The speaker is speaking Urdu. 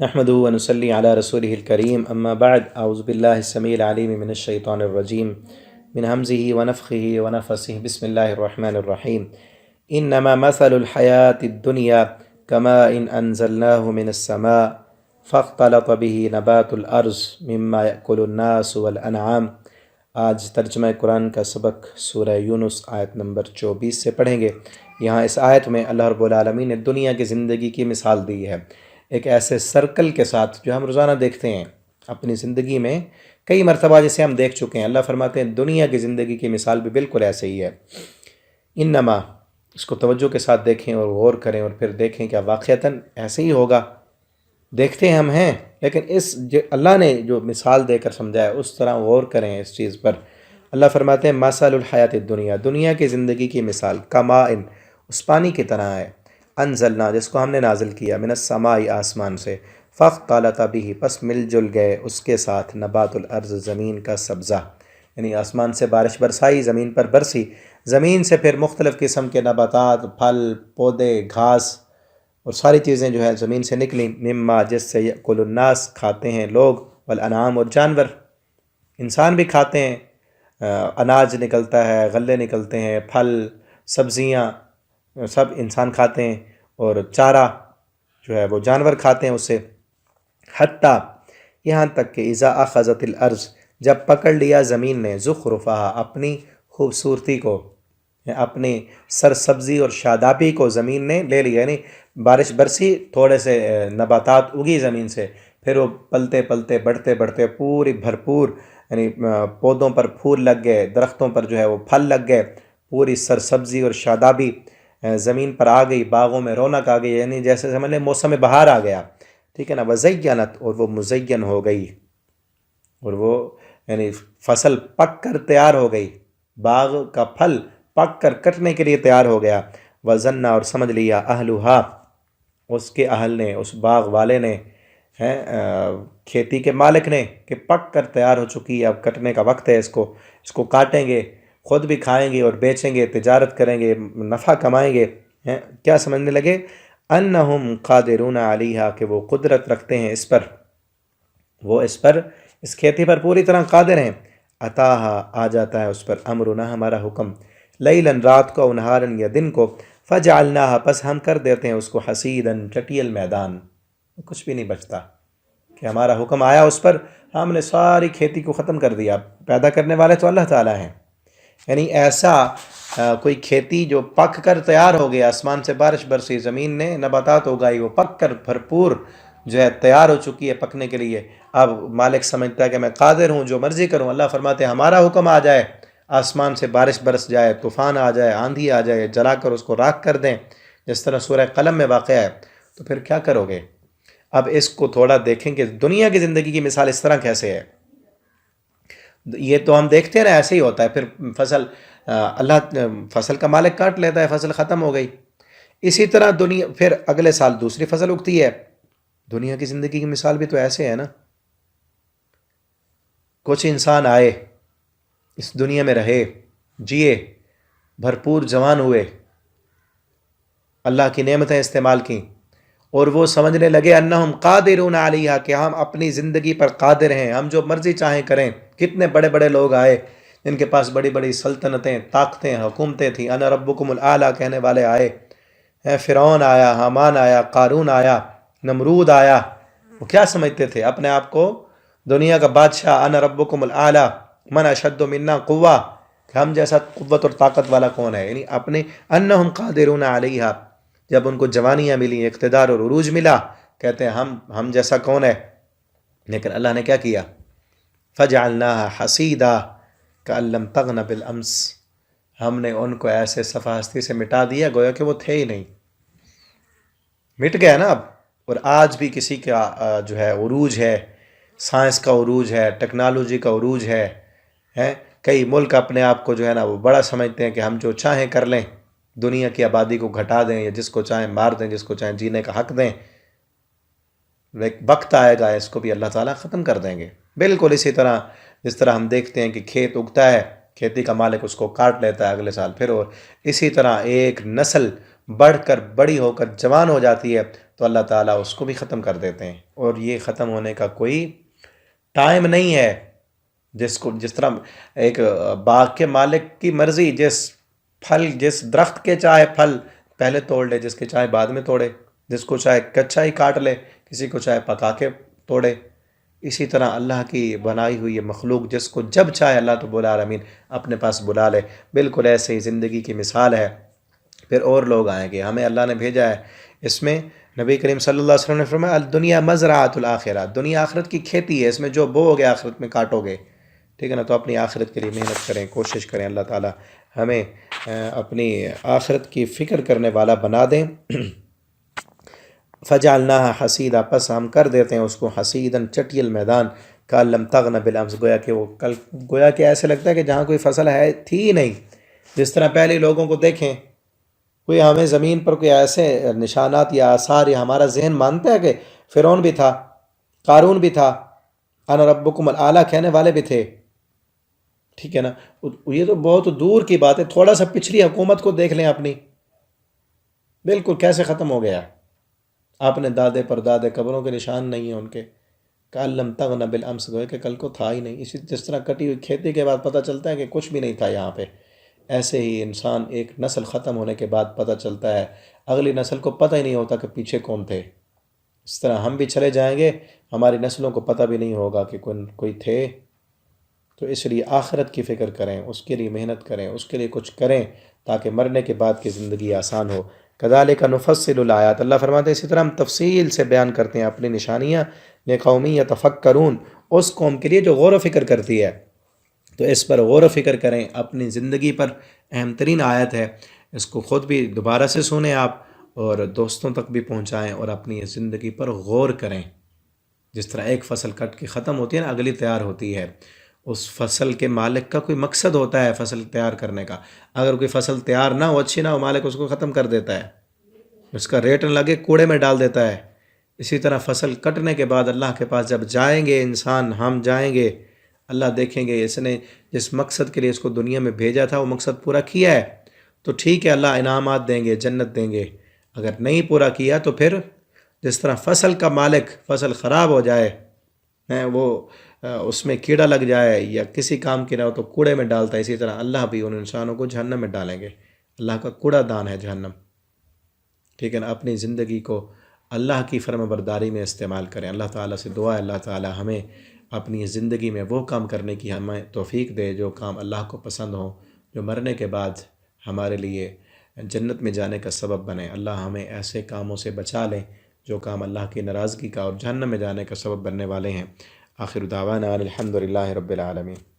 نحمده ونصلي على رسوله الكريم أما بعد أعوذ بالله السميع العليم من الشيطان الرجيم من همزه ونفخه ونفسه بسم الله الرحمن الرحيم إنما مثل الحياة الدنيا كماء إن أنزلناه من السماء فاختلط به نبات الأرض مما يأكل الناس والأنعام۔ آج ترجمہ قرآن کا سبق سورہ یونس آیت نمبر 24 سے پڑھیں گے۔ یہاں اس آیت میں اللہ رب العالمین نے دنیا کی زندگی کی مثال دی ہے، ایک ایسے سرکل کے ساتھ جو ہم روزانہ دیکھتے ہیں اپنی زندگی میں کئی مرتبہ، جسے ہم دیکھ چکے ہیں۔ اللہ فرماتے ہیں دنیا کی زندگی کی مثال بھی بالکل ایسے ہی ہے۔ انما، اس کو توجہ کے ساتھ دیکھیں اور غور کریں اور پھر دیکھیں کہ واقعتاً ایسے ہی ہوگا۔ دیکھتے ہم ہیں، لیکن اللہ نے جو مثال دے کر سمجھایا اس طرح غور کریں اس چیز پر۔ اللہ فرماتے ہیں مثل الحیات الدنیا، دنیا کی زندگی کی مثال، کمائن، اس پانی کی طرح ہے، انزلنا، جس کو ہم نے نازل کیا، من السماء، آسمان سے، فاختلط به، پس مل جل گئے اس کے ساتھ، نبات الارض، زمین کا سبزہ، یعنی آسمان سے بارش برسائی، زمین پر برسی، زمین سے پھر مختلف قسم کے نباتات، پھل، پودے، گھاس اور ساری چیزیں جو ہے زمین سے نکلیں، مما، جس سے یأکل الناس، کھاتے ہیں لوگ، والانعام، اور جانور، انسان بھی کھاتے ہیں، اناج نکلتا ہے، غلے نکلتے ہیں، پھل، سبزیاں، سب انسان کھاتے ہیں، اور چارہ جو ہے وہ جانور کھاتے ہیں اسے، حتیٰ، یہاں تک کہ اذا اخذت الارض، جب پکڑ لیا زمین نے، زخرفہا، اپنی خوبصورتی کو، اپنی سرسبزی اور شادابی کو زمین نے لے لیا، یعنی بارش برسی، تھوڑے سے نباتات اگی زمین سے، پھر وہ پلتے پلتے بڑھتے بڑھتے پوری بھرپور، یعنی پودوں پر پھول لگ گئے، درختوں پر جو ہے وہ پھل لگ گئے، پوری سرسبزی اور شادابی زمین پر آ گئی، باغوں میں رونق آ گئی، یعنی جیسے سمجھ لیں موسم بہار آ گیا، ٹھیک ہے نا، وزینت، اور وہ مزین ہو گئی، اور وہ یعنی فصل پک کر تیار ہو گئی، باغ کا پھل پک کر کٹنے کے لیے تیار ہو گیا، وظن، اور سمجھ لیا، اہلھا، اس کے اہل نے، اس باغ والے نے، کھیتی کے مالک نے، کہ پک کر تیار ہو چکی ہے، اب کٹنے کا وقت ہے، اس کو کاٹیں گے، خود بھی کھائیں گے اور بیچیں گے، تجارت کریں گے، نفع کمائیں گے، کیا سمجھنے لگے، انہم قادرون علیہا، کہ وہ قدرت رکھتے ہیں اس پر، وہ اس کھیتی پر پوری طرح قادر ہیں، اتاہا، آ جاتا ہے اس پر، امرنا، ہمارا حکم، لیلاً، رات کو، نہاراً، یا دن کو، فجعلناہا، پس ہم کر دیتے ہیں اس کو، حصیداً، چٹیل میدان، کچھ بھی نہیں بچتا، کہ ہمارا حکم آیا اس پر، ہم نے ساری کھیتی کو ختم کر دیا۔ پیدا کرنے والے تو اللہ تعالیٰ ہیں، یعنی ایسا کوئی کھیتی جو پک کر تیار ہو گیا، آسمان سے بارش برسی، زمین نے نباتات اگائی، وہ پک کر بھرپور جو ہے تیار ہو چکی ہے پکنے کے لیے، اب مالک سمجھتا ہے کہ میں قادر ہوں، جو مرضی کروں۔ اللہ فرماتے ہیں ہمارا حکم آ جائے، آسمان سے بارش برس جائے، طوفان آ جائے، آندھی آ جائے، جلا کر اس کو راکھ کر دیں، جس طرح سورہ قلم میں واقع ہے، تو پھر کیا کرو گے؟ اب اس کو تھوڑا دیکھیں کہ دنیا کی زندگی کی مثال اس طرح کیسے ہے۔ یہ تو ہم دیکھتے ہیں نا، ایسے ہی ہوتا ہے، پھر فصل، اللہ فصل کا مالک کاٹ لیتا ہے، فصل ختم ہو گئی، اسی طرح دنیا، پھر اگلے سال دوسری فصل اگتی ہے۔ دنیا کی زندگی کی مثال بھی تو ایسے ہے نا، کچھ انسان آئے، اس دنیا میں رہے، جیے، بھرپور جوان ہوئے، اللہ کی نعمتیں استعمال کیں، اور وہ سمجھنے لگے انہم قادرون علیہا، کہ ہم اپنی زندگی پر قادر ہیں، ہم جو مرضی چاہیں کریں۔ کتنے بڑے بڑے لوگ آئے جن کے پاس بڑی بڑی سلطنتیں، طاقتیں، حکومتیں تھیں، انا ربکم الاعلیٰ کہنے والے آئے، فرعون آیا، حامان آیا، قارون آیا، نمرود آیا۔ وہ کیا سمجھتے تھے اپنے آپ کو؟ دنیا کا بادشاہ، انا ربکم الاعلیٰ، من اشد منا قوہ، کہ ہم جیسا قوت اور طاقت والا کون ہے، یعنی اپنے انہم قادرون علیہا۔ جب ان کو جوانیاں ملی، اقتدار اور عروج ملا، کہتے ہیں ہم جیسا کون ہے، لیکن اللہ نے کیا کیا، فجعلناها حصیدا کأن لم تغن بالامس، ہم نے ان کو ایسے صفحہ ہستی سے مٹا دیا گویا کہ وہ تھے ہی نہیں، مٹ گیا نا اب۔ اور آج بھی کسی کا جو ہے عروج ہے، سائنس کا عروج ہے، ٹیکنالوجی کا عروج ہے، کئی ملک اپنے آپ کو جو ہے نا وہ بڑا سمجھتے ہیں کہ ہم جو چاہیں کر لیں، دنیا کی آبادی کو گھٹا دیں، یا جس کو چاہیں مار دیں، جس کو چاہیں جینے کا حق دیں، ایک وقت آئے گا اس کو بھی اللہ تعالیٰ ختم کر دیں گے۔ بالکل اسی طرح جس طرح ہم دیکھتے ہیں کہ کھیت اگتا ہے، کھیتی کا مالک اس کو کاٹ لیتا ہے اگلے سال پھر، اور اسی طرح ایک نسل بڑھ کر بڑی ہو کر جوان ہو جاتی ہے، تو اللہ تعالیٰ اس کو بھی ختم کر دیتے ہیں، اور یہ ختم ہونے کا کوئی ٹائم نہیں ہے۔ جس طرح ایک باغ کے مالک کی مرضی، جس درخت کے چاہے پھل پہلے توڑ لے، جس کے چاہے بعد میں توڑے، جس کو چاہے کچا ہی کاٹ لے، کسی کو چاہے پکا کے توڑے۔ اسی طرح اللہ کی بنائی ہوئی یہ مخلوق جس کو جب چاہے اللہ رب العالمین اپنے پاس بلا لے۔ بالکل ایسے ہی زندگی کی مثال ہے۔ پھر اور لوگ آئیں گے، ہمیں اللہ نے بھیجا ہے، اس میں نبی کریم صلی اللہ علیہ وسلم نے فرمایا الدنیا مزرعۃ الاخرہ، دنیا آخرت کی کھیتی ہے، اس میں جو بو گے آخرت میں کاٹو گے، ٹھیک ہے نا؟ تو اپنی آخرت کے لیے محنت کریں، کوشش کریں، اللہ تعالیٰ ہمیں اپنی آخرت کی فکر کرنے والا بنا دیں۔ فجعلناها حصیدا، پس ہم کر دیتے ہیں اس کو حصیداً، چٹیل میدان، کأن لم تغن بالامس، گویا کہ ایسے لگتا ہے کہ جہاں کوئی فصل ہے تھی ہی نہیں۔ جس طرح پہلے لوگوں کو دیکھیں، کوئی ہمیں زمین پر کوئی ایسے نشانات یا آثار، یا ہمارا ذہن مانتا ہے کہ فرعون بھی تھا، قارون بھی تھا، انا ربکم الاعلیٰ کہنے والے بھی تھے، ٹھیک ہے نا؟ یہ تو بہت دور کی بات ہے، تھوڑا سا پچھلی حکومت کو دیکھ لیں اپنی، بالکل کیسے ختم ہو گیا۔ اپنے دادے پر دادے، قبروں کے نشان نہیں ہیں ان کے، کأن لم تغن بالامس، گویا کہ کل کو تھا ہی نہیں۔ اسی جس طرح کٹی ہوئی کھیتی کے بعد پتہ چلتا ہے کہ کچھ بھی نہیں تھا یہاں پہ، ایسے ہی انسان ایک نسل ختم ہونے کے بعد پتہ چلتا ہے، اگلی نسل کو پتہ ہی نہیں ہوتا کہ پیچھے کون تھے۔ اس طرح ہم بھی چلے جائیں گے، ہماری نسلوں کو پتہ بھی نہیں ہوگا کہ کوئی تھے۔ تو اس لیے آخرت کی فکر کریں، اس کے لیے محنت کریں، اس کے لیے کچھ کریں تاکہ مرنے کے بعد کی زندگی آسان ہو۔ کذالک نفصل الآیات، اللہ فرماتے ہیں اسی طرح ہم تفصیل سے بیان کرتے ہیں اپنی نشانیاں، لقوم یتفکرون، اس قوم کے لیے جو غور و فکر کرتی ہے۔ تو اس پر غور و فکر کریں، اپنی زندگی پر اہم ترین آیت ہے، اس کو خود بھی دوبارہ سے سنیں آپ، اور دوستوں تک بھی پہنچائیں، اور اپنی زندگی پر غور کریں۔ جس طرح ایک فصل کٹ کے ختم ہوتی ہے نا، اگلی تیار ہوتی ہے، اس فصل کے مالک کا کوئی مقصد ہوتا ہے فصل تیار کرنے کا۔ اگر کوئی فصل تیار نہ ہو، اچھی نہ ہو، مالک اس کو ختم کر دیتا ہے، اس کا ریٹ نہ لگے کوڑے میں ڈال دیتا ہے۔ اسی طرح فصل کٹنے کے بعد اللہ کے پاس جب جائیں گے انسان، ہم جائیں گے، اللہ دیکھیں گے اس نے جس مقصد کے لیے اس کو دنیا میں بھیجا تھا وہ مقصد پورا کیا ہے تو ٹھیک ہے، اللہ انعامات دیں گے، جنت دیں گے۔ اگر نہیں پورا کیا تو پھر جس طرح فصل کا مالک، فصل خراب ہو جائے، وہ اس میں کیڑا لگ جائے یا کسی کام کی نہ ہو تو کوڑے میں ڈالتا ہے، اسی طرح اللہ بھی ان انسانوں کو جہنم میں ڈالیں گے۔ اللہ کا کوڑا دان ہے جہنم، ٹھیک ہے نا؟ اپنی زندگی کو اللہ کی فرما برداری میں استعمال کریں۔ اللہ تعالیٰ سے دعا ہے اللہ تعالیٰ ہمیں اپنی زندگی میں وہ کام کرنے کی ہمیں توفیق دے جو کام اللہ کو پسند ہوں، جو مرنے کے بعد ہمارے لیے جنت میں جانے کا سبب بنے۔ اللہ ہمیں ایسے کاموں سے بچا لیں جو کام اللہ کی ناراضگی کا اور جہنم میں جانے کا سبب بننے والے ہیں۔ آخر دعوانا الحمد للہ رب العالمین۔